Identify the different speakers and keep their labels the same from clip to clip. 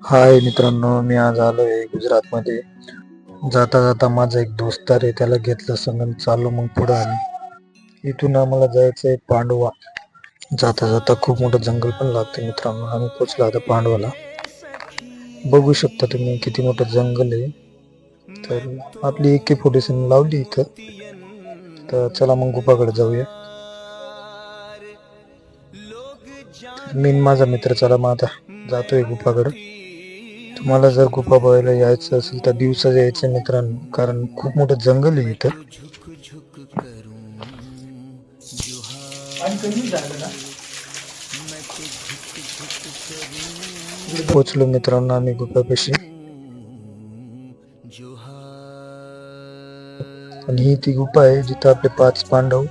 Speaker 1: हाय मित्रांनो, मी आज आलो आहे गुजरातमध्ये. जाता जाता माझा एक दोस्त आहे, त्याला घेतलं संग चाललो मग पुढं. आम्ही इथून आम्हाला जायचं आहे पांडवा. जाता जाता खूप मोठं जंगल पण लागतं मित्रांनो. आम्ही पोचलो आता पांडवाला. बघू शकता तुम्ही किती मोठं जंगल आहे. तर आपली AK-47 लावली इथं. तर चला मग गुफाकडे जाऊया. मी माझा मित्र चला मग आता जातोय गुफाकडे. तुम्हाला जर गुफा बघायला यायचं असेल तर दिवसा यायचं मित्रांनो, कारण खूप मोठं जंगल आहे इथं. पोचलो मित्रांनो आम्ही गुफापाशी. आणि ही ती गुफा आहे जिथं आपले 5 पांडव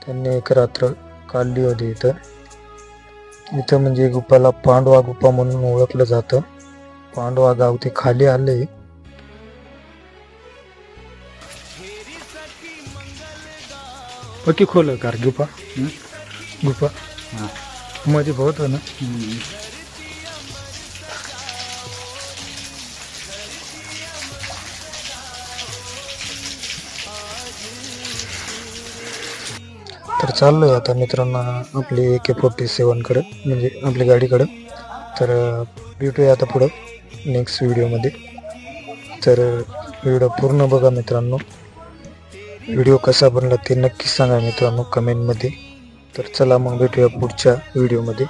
Speaker 1: त्यांनी एक रात्र काढली होती इथं म्हणजे गुफाला पांडवा गुफा म्हणून ओळखलं जातं. पांडवा गाव ते खाली आले. पक्की खोल कार गुफा गुफा मध्ये बहुत ना. तर चाललोय आता मित्रांनो आपली AK-47 कडे, म्हणजे आपल्या गाडीकडं. तर भेटूया आता पुढं नेक्स्ट व्हिडिओमध्ये. तर व्हिडिओ पूर्ण बघा मित्रांनो. व्हिडिओ कसा बनला ते नक्की सांगा मित्रांनो कमेंटमध्ये. तर चला मग भेटूया पुढच्या व्हिडिओमध्ये.